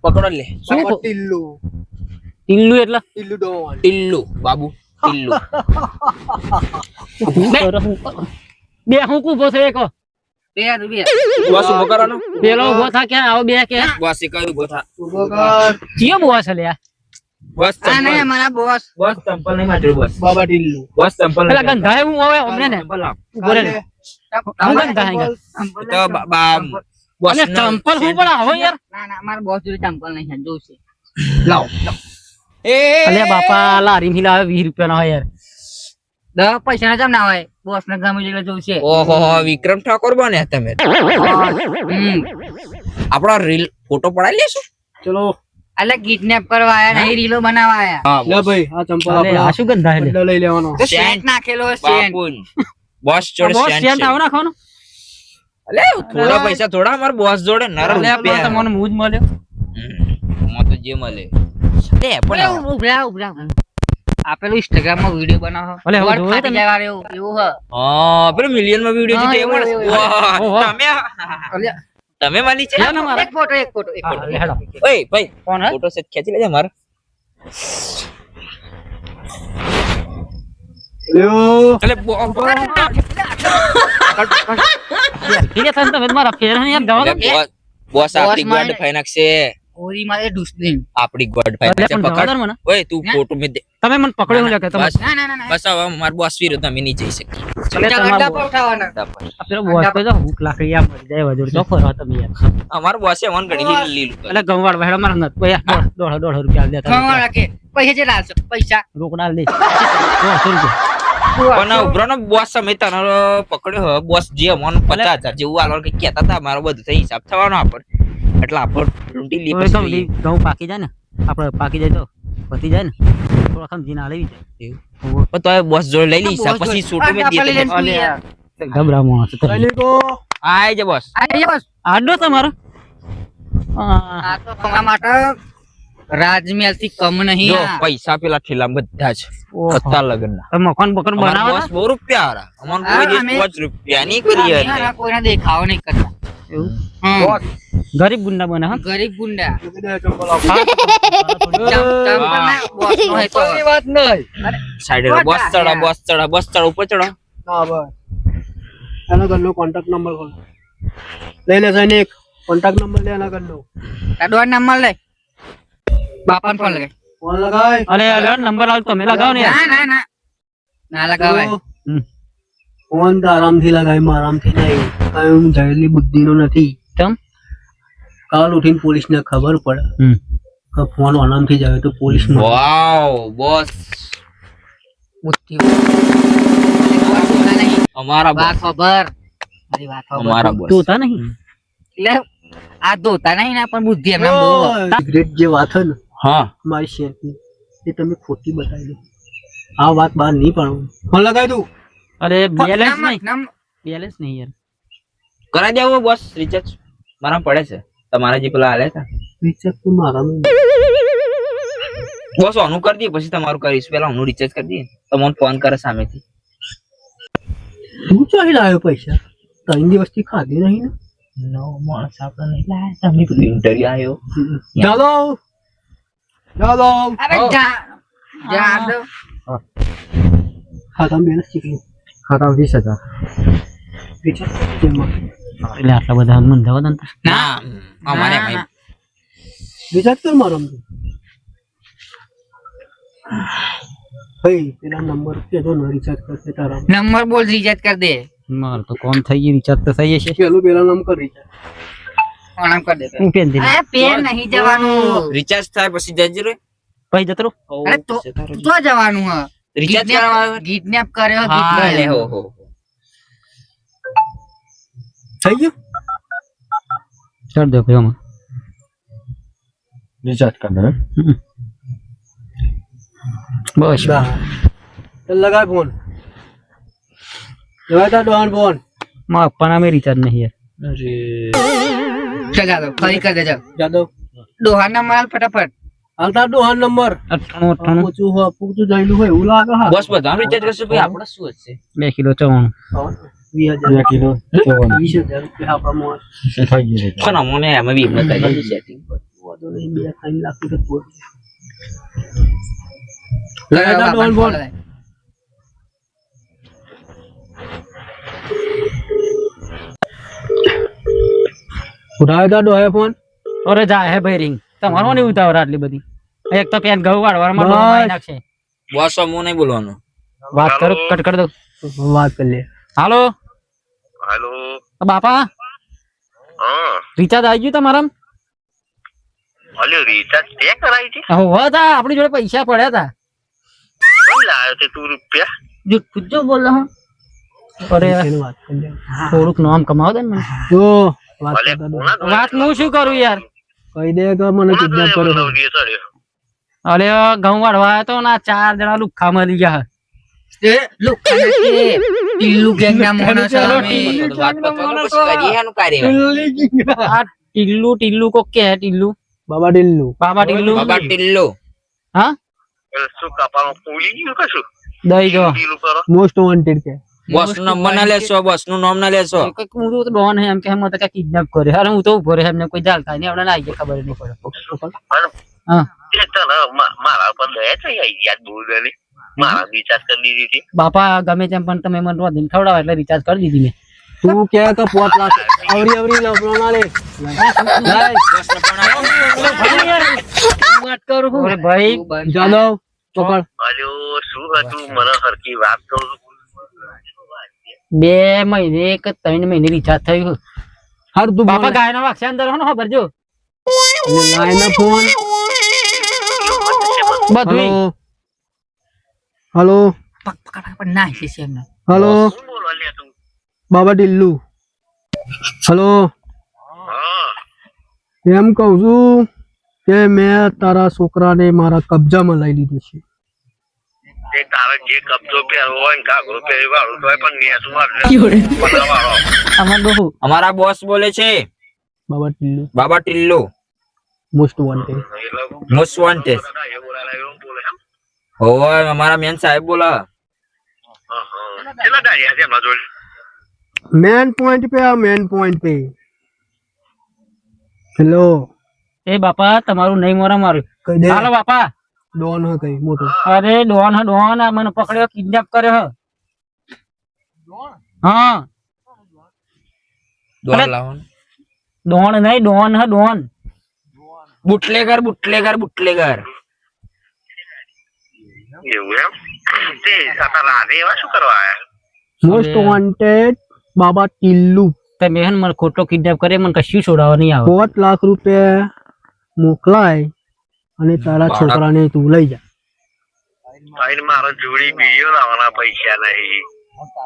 પકડો લે. શું ટિલ્લુ ટીલ્લુ એટલે ટિલ્લુ ડોન ટિલ્લુ બાબુ ટિલ્લુ. બે હું ઉભો થયો એક બોસ ઉભો કરવાનો. પેલો ઉભો થા કે આવો બે કે બોસ એ કયું ઉભો થા. ઉભો કર ચિયો બોસ છે લ્યા બોસ ચંપલ. हमारा बॉस બોસ ચંપલ નહીં માર્યું બોસ. બાબા ટિલ્લુ બોસ ચંપલ પેલા ગંધાય હું હવે અમને ને ઉભો રે હું ગંધાય તો બોસ અને ચંપલ હું પણ આવો યાર ना ना हमारा बॉस जो चंपल नहीं है जो से લાવ. એ અલે બાપા લારી થી લાવે 20 રૂપિયા ના હોય યાર 10 पैसा ना जम ना होय बॉस ने गमी जेला जो से ઓહો વિક્રમ ઠાકોર બન્યા તમે. આપણો રીલ ફોટો પડાઈ લેશું. ચલો अले किडनैप करवाया नहीं रीलो बनावाया હા લે ભાઈ આ ચંપલ અલે આ શું ગંધાય લે બદલો લઈ લેવાનો तो सेंट ना खेलो सेंट બાપુ બોસ જોડે બોસ સ્ટેન્ડ સ્ટેન્ડ છે. આવો નાખવાનો અલે થોડા પૈસા થોડા અમાર બોસ જોડે નર લે બે. તમને મૂજ મળ્યો મો તો જે મળે લે પણ उबरा આપેલું ઇન્સ્ટાગ્રામ માં વિડિયો બનાવો અલે હવે વોટ જોયો ફાટી તમે? જાય વાળે એવું હ હા પેલો મિલિયન માં વિડિયો છે તે હા, મળે. એવું, વાહ, ઓહો. તમે માલી છે. લે ને મારા એક ફોટો હા, લે હેડો ઓય ભાઈ કોણ હે ફોટો સેટ ખેંચી લેજે મારો. લ્યો અલે ઠીક છે તમે મારા ફેર યાર જવા દો બોસ આપડી મારે- ગોડ ફાઈ નાખશે. ઓરી મારે ડુસદીન આપડી ગોડ ફાઈ અલે નાખશે. પણ જવા દો પકડ મને ઓય તું ફોટો મે દે. તમે મને પકડ્યો હું લે કે તમે બસ ના ના ના ના બસ હવે માર બોસ વિરુદ્ધ અમે નહીં જઈ શકીએ. અલે અડ્ડા તમારો પર ઉઠાવાના આ પેલો બોસ તો જો ભૂખ લાકડી આ મરી જાય વજોડ ચોખો રહો તમે યાર અમાર બોસે મન ઘણી લીલું કરે. અલે ગંવાડ વહેડો મારા નત પૈસા 150 રૂપિયા દેતા ખવા રાખે પૈસા જે લાવશો પૈસા રોકડા લે 150 રૂપિયા પણ ઉભરાનો બોસ અમે તને પકડ્યો હે. બોસ જે મન 50,000 જેવું આલવા કે કહેતા હતા મારો બધું થઈ હિસાબ થવાનો આપણ એટલે આપણ લૂંટી લી હવે તો પછી ઘઉં પાકી જાય ને આપણે પાકી જાય તો પતી જાય ને થોડા ખમ જીના લેવી જાય પણ તો બોસ જોડે લઈ લઈશ પછી છોટું મે આપણે લઈ દે. લઈશું. ગબરા માણસ તો સૈનિકો આય જે બોસ. આઈ બસ આડો તમારો આ તો તમારા માટે રાજમહેલ થી કમ નહીં જો આ. પૈસા પેલા ઠેલા બધા જ કત્તા લગનના. મકાન બકન બનાવો બોસ બહુ રૂપિયા હારા. અમન કોઈ હા, દિવસ અમે- 5 રૂપિયા ની કરી અમે હારા કોઈને દેખાવો નહીં કરતા બોસ ગરીબ ગુંડા બને હા ગરીબ ગુંડા ચંપલ આપો ચંપલ ના બોસ નો હે તો વાત નહીં સાઈડ બોસ ચડા બોસ ચડા બોસ ચડા ઉપર ચડો. હા બસ એના ઘરનો કોન્ટેક્ટ નંબર ખોલ લઈ લે સૈનિક કોન્ટેક્ટ નંબર લે એના ઘરનો દોડ નંબર લે બાપા ફોન લગાય ફોન લગાય અલે અલે નંબર આલ તમે લગાવો ને યાર ના ના ના ના લગાવાય હમ. ફોન તો આરામથી લગાય આરામથી નહીં કાંઈ હું જયેલી બુદ્ધિનો નથી તમ કાલ ઉઠીને પોલીસને ખબર પડે હમ કે ફોન આરામથી જાય તો પોલીસ વાવ બોસ બુદ્ધિ નહીં અમારા વાત બોસ ખબર મારી વાત ખબર અમારા બોસ જોતા નહીં એટલે આ ધોતા નહીં ને પણ બુદ્ધિ એમના બહુ સિગરેટ જે વાત છે ને હા મારી શેરની એ તમે ખોટી બતાવી દો આ વાત બહાર નહીં પાડું ફોન લગાય તું અરે બેલેન્સ નંબર- નહીં નંબર- બેલેન્સ નહીં યાર કરાઈ દેવો બોસ રિચાર્જ મારા પડે છે તમારા જે પેલા આલે હતા રિચાર્જ તો મારા બોસ ઓનું કરી દઈએ પછી તમારું કરીશ પેલા ઓનું રિચાર્જ કરી દઈએ તમને ફોન કરે સામેથી. તું ચાહી લાવ્યો પૈસા 3 દિવસથી ખાધી નહીં ને નો માણસ આપણે નહીં લાયા તમે પેલું ઇન્ટરવ્યુ આવ્યો ચાલો ચાલો અરે જા જા દો. ખાતા બેલેન્સ ચીકલું ખાતા 20,000 રિચાર્જ કેમાં એટલે આટલા બધા મન જવા દે ને તાર. ના અમારે ના, ભાઈ ના. રિચાર્જ કર મારા ભાઈ પેલા નંબર કેજો ને રિચાર્જ કરશે તારા નંબર બોલ રિચાર્જ કર દે માર તો કોમ થઈ ગઈ રિચાર્જ તો થઈ જશે પેલા નંબર રિચાર્જ ફોન આમ કર દે હું પેન દે અરે પેન નહીં જવાનું રિચાર્જ થાય પછી જજે રે પછી જતો રહો. અરે તો તો જવાનું હ રિચાર્જ કરવા કિડનેપ કર્યો હા લે હો હો થઈ ગયું ચડ દો ભાઈ આમાં. રિચાર્જ કર દે બસ ચાલ લગાય ફોન લગાય તા ડોન ફોન મારા પપ્પાના મેં રિચાર્જ નહીં યાર ચલ જા દો ફરી કર દે ચલ જાદવ દોહા નંબર આલ ફટાફટ હાલતા ડોહાન નંબર 98 પૂછું હો પૂછું જઈલું હોય એવું લાગે હા બોસ બધા રિચાર્જ કરશે ભાઈ આપણે શું હશે 2 કિલો 94 2 કિલો 20,000 રૂપિયા આપણા મોં પણ અમને એમાં બી બતાવી સેટિંગ વાંધો નહીં, 2-3 લાખ રૂપિયા બોલ. કયો ડોન બાપાને બોલ. ફોન લગાય. ઉઠાવ્યો ડોહે ફોન. અરે જા હે ભાઈ રિંગ તમારો નહીં ઉતાવળ આટલી બધી એક તો પેન ઘઉં વાળવામાં બસ. ડોહા મારી નાખશે બોસ હું નહીં બોલવાનું. વાત કરો કટ કરી દો વાત કરી લે. હાલો હેલો બાપા હા રિચાર્જ આવી ગયું તમારા અલ્યો રિચાર્જ તે કરાવી છે હોવા તા આપણી જોડે પૈસા પડ્યા તા કોઈ લાવ્યો તે તું રૂપિયા જો પૂછજો બોલ રહો અરે એની વાત કરી લે. થોડુંક નામ કમાવો દે ને મને જો વાત અલે કરતા ડોહા. કોના જોડે વાત હું શું કરું યાર કહી દે કે મને કોના કિડનેપ જોડે કર્યો. નવરીએ ચડ્યો? અરે ઘઉં વાળવા આવ્યો તો ના 4 જણા લુખ્ખા મળી ગયા એ લુખ્ખા નથી. ટીલું ગેંગના માણસ અમે. વાત પતવા દો, પછી કરીએ એનું કાર્ય. આ ટીલ્લુ કોક કે હે ટીલ્લુ બાબા ડિલ્લુ. બાબા ટીલ્લુ બાબા ટિલ્લો. હા એ શું કપાળમાં ફૂલી ગયું કશું દઈ દો ઢીલું કરો મોસ્ટ વોન્ટેડ કે. બોસ નું નંબર ના લેશો, બોસ નું નામ ના લેશો. કંઈક હું તો ડોન હે એમ કે એમ તો કે કિડનેપ કરે અરે હું તો ઉભો રહે એમને કોઈ જાલતા નહીં આપણે ના ખબર નહીં પડે અને હા એ તને મારા પર દયા થઈ આવી યાદ બોલ દે મારા રિચાર્જ કરી દીધી હતી બાપા ગમે તેમ પણ તમે મને રોધીને ખવડાવો એટલે રિચાર્જ કરી દીધી મેં તું કે 5 લાખ અવરી લફડો ના લે. વાત કરું અરે ભાઈ જાદવ પકડ. અલ્યો શું હતું મને હરકી વાત કહું 2 મહિને કે 3 મહિને રિચાર્જ થયું હાર તું બાપા ગાયના વાક્ષે અંદર હો ને ખબર જો લાઈન ફોન. બધું હેલો પણ નાખી છે એમને. હેલો શું બોલો લે તું બાબા ડિલ્લુ. હેલો હા એમ કહું છું કે મેં તારા છોકરાને મારા કબજામાં લઈ લીધું છે. તે તારે જે કબજો પહેરવો હોય ને કાગળો પહેરી વાળું તો પણ નેસું વાળો અમાર બહુ અમારા બોસ બોલે છે બાબા ડિલ્લુ બાબા ટિલ્લો મોસ્ટ વોન્ટેડ. Most wanted. બોલે એમ ઓય અમારા મેન સાહેબ બોલા. કેટલા ડાયા છે એમના જોડે મેન પોઈન્ટ पे आ मेन पॉइंट पे. હેલો એ બાપા તમારું નહીં મોરા મારું કહી દે. હાલો બાપા ડોન હ કઈ મોટો. અરે ડોન આ મને પકડ્યો કિડનેપ કર્યો હા દોડ લાવો ને. ડોન નહીં Don Don bootlegger bootlegger bootlegger. એવું એમ તે તારા રાધે એવા શું કરવા આયા મોસ્ટ વોન્ટેડ બાબા ટિલ્લુ. તમે હે ને મને ખોટો કિડનેપ કરે મને કશું છોડાવવા નહીં આવે 5 લાખ રૂપિયા મોકલાય અને તારા છોકરાને તું લઈ જા. ભાઈ મારો જોડી બીજો લાવવાના પૈસા નહીં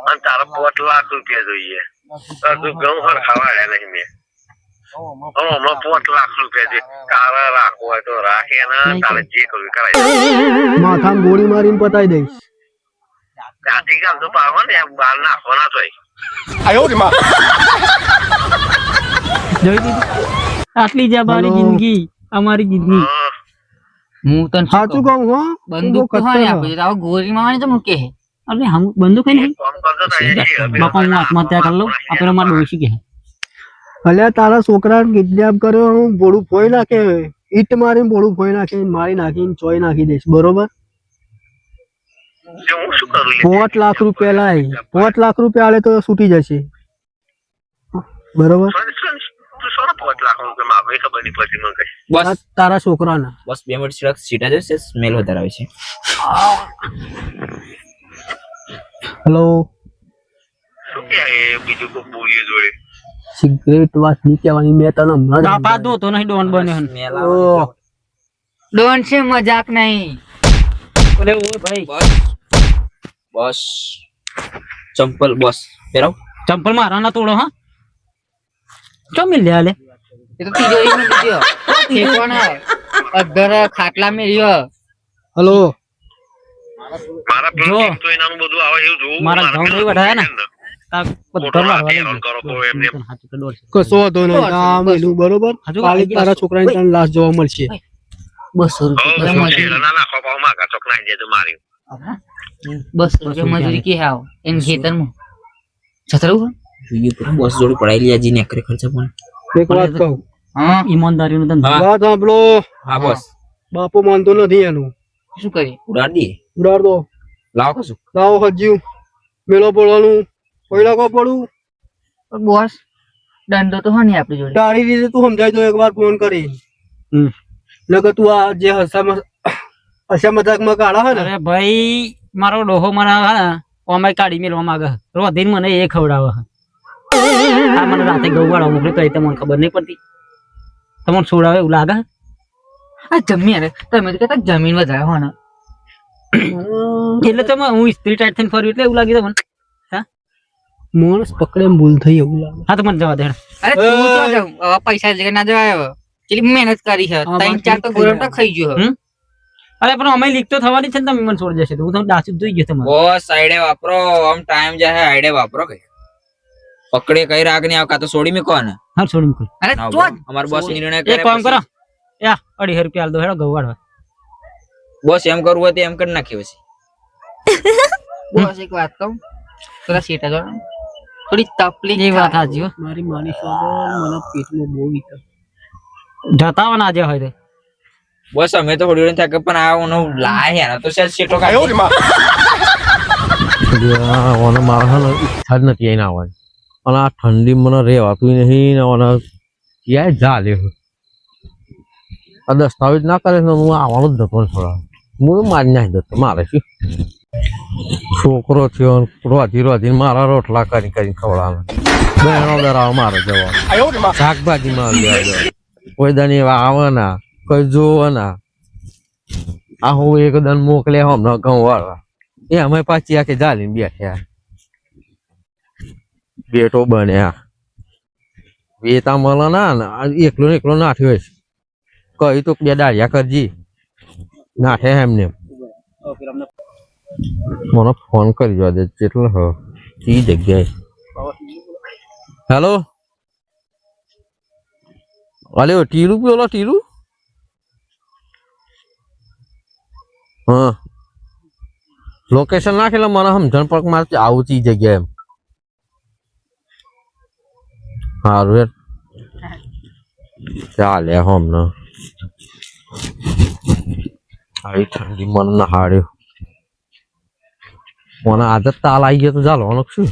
અને તારા 5 લાખ રૂપિયા જોઈએ તો તું ઘઉં ખાવાડ્યા નહીં મેં હમણાં 5 લાખ રૂપિયા છે કારા રાખવો હોય તો રાખે ને તારે જે કરવું એ કરાય માથામાં ગોળી મારીને પતાઈ દઈશ. ત્યાંથી કામ તો પાડવા ને એમ બહાર નાખવાના તો જોઈ દીધું આટલી જ અમારી હલો. જિંદગી અમારી જિંદગી હું તને સાચું કહું હો બંદૂક તો હા ને આપી દીધી. હવે ગોળીમાં હોય ને તો મૂકે હે. અરે હમ બંદૂક નહીં કામ કરતો નહીં બાપા હું આત્મહત્યા કરી લઉં આ પેલો મારે ડોશી કે અલ્યા તારા છોકરાને કિડનેપ કર્યો હું બોડું ફોઈ નાખે ઈટ મારીને બોડું ફોઈ નાખે મારી નાખીને ચોઈ નાખી દઈશ બરોબર. હું શું કરું લે? 5 લાખ રૂપિયા લાય 5 લાખ રૂપિયા આલે તો છૂટી જશે બરોબર. તું સોના 5 લાખ રૂપિયા માગે ખબર નહીં પડતી મને કઈ બોસ તારા છોકરાના બસ 2 મિનિટ સિવાય સીટા જશે, સ્મેલ વધારે આવે છે. હેલો શું કે બીજું કોઈ બોલીએ જોડે સિગરેટ વાત નહીં કહેવાની મેં તને હમણાં જ બાપા દો તો નહીં ડોન બન્યો હન. સ્મેલ આવે. ઓહ, ડોન છે મજાક નહીં. ઓલે ઓ ભાઈ બસ બસ ચંપલ બોસ પહેરાવ. ચંપલ મારા ના તોડો હા ચો મિલ લે એ તો તિજોરીમાં મૂક્યો. ફેંકવાનો. અધર ખાટલા મેલ્યો. હેલો મારા જો. પેલું તો એનાનું બધું આવે એવું જોવું મારા ઘઉં નહીં વઢાયા ને? તા ખોટો બધા મારવા હેરાન લાગ્યો. કરો તો એમને હાચું તો દોઢસો. કશો વાંધો નહીં આ મેલું બરોબર. હજુ કાલે આવી તારા છોકરાની તને લાશ જોવા મળશે. 200 રૂપિયા શેર ના નાખો પાવ માગા ચોક નાઈ દેજો મારી 200 રૂપિયા મજૂરી કે આવ એમ ખેતરમાં છતરું જોઈએ પૂરા બોસ જોડે પડાઈ લે જી ને કરે ખર્ચા પણ એક વાત કહું હા ઈમાનદારીનો ધંધો. હા. વાત સાંભળો, હા બોસ બાપો માનતો નથી એનું. શું કરી ઉડાડ દઈએ ઉડાડ દો, લાવો કશું લાવો હજ્યું મેલો પડવાનું કોઈ લાગો પડું. બોસ દંડો તો હા નહીં આપણી જોડે. તારી રીતે તું સમજાય તો એકવાર ફોન કરી હમ. નકર તું આ જે હસા મજાકમાં કાઢા હે ને અરે ભાઈ મારો ડોહો મને હે ને ઓમાય કાઢી મેળવા માંગે રોધીને મને એ ખવડાવે આ મને રાતે ગૌવાળો મોકલે તો એ તમને ખબર નહીં પડતી તમને છોડાવે એવું લાગે આ જમીન અરે તમે તો કહેતા જમીન વધારે હો ને એટલે તમે હું સ્ત્રી ટાઈટ થઈને ફર્યું એટલે એવું લાગ્યું તમને માણસ પકડે એમ ભૂલ થઈ એવું લાગે. હા તો મને જવા દે હેડ. અરે તું તો જાઉં હવે પૈસા જગ્યા ના જવાય હવે કેટલી મહેનત કરી છે હા, 3-4 તો ગોરમ તો ખાઈ ગયો હમ? અરે પણ અમે લીક તો થવાની છે ને તમે મને છોડી જશે તો હું તમને ડાચું જોઈ ગયો તમારે બોસ આઈડે વાપરો આમ ટાઈમ જાય આઈડે વાપરો કઈ પકડે કઈ રાગ નહીં આવતા તો છોડી મેકો ને હા છોડી મૂકું અરે ના, તો અમાર બોસ નિર્ણય એક કરે કામ કરો પછી. યા 2,500 રૂપિયા આલ દો હેડો ગૌવાળવા બોસ એમ કરવું હોય તો એમ કરી નાખીએ પછી બોસ એક વાત કહું થોડા સીટા જો થોડી તકલીફ એ વાત હાજી હો. મારી માની સ્વાદ મને પેટમાં બહુ વિકલ. જતા હોય ને આજે હોય તો બોસ અમે તો થોડી વાર થાકે પણ આ ઓનો લાય યાર તો સેટ સીટો કાઢી મને મારા ઈચ્છા જ નથી એને આવવાની અને આ ઠંડી મને રહેવાતું નહીં ને મને ક્યાંય જા લે આ દસ્તાવેજ ના કરે ને હું આવવાનો જ નતો થોડા હું મારી નાખી દતો મારે શું છોકરો થયો રોજી રોજીને મારા રોટલા કરી કરીને ખવડાવે બહેનો દરાવ મારે જવા શાકભાજી માં કોઈ દન એવા આવે ના કોઈ જોવે ના આ હું એક દન મોકલે હમણાં ઘઉં વાળવા એ અમે પાછી આખી જાલીને બેઠ્યા બેટો બન્યા વેતા મળે ના ને એકલો ને એકલો નાઠ્યો છે કહ્યું તો બે દાળિયા કરજી નાઠે એમને મને ફોન કરી જવા દે જેટલો હ કઈ જગ્યાએ હેલો અલે ટીલું પેલો ટીલું હા લોકેશન નાખેલા મને સમજણ પડે મારે આવું ચી જગ્યાએ એમ સારું યાર ચાલે હમણાં આવી ઠંડી મને નહાડ્યો મને આદત તાલ આવી ગયો તો ચાલો શું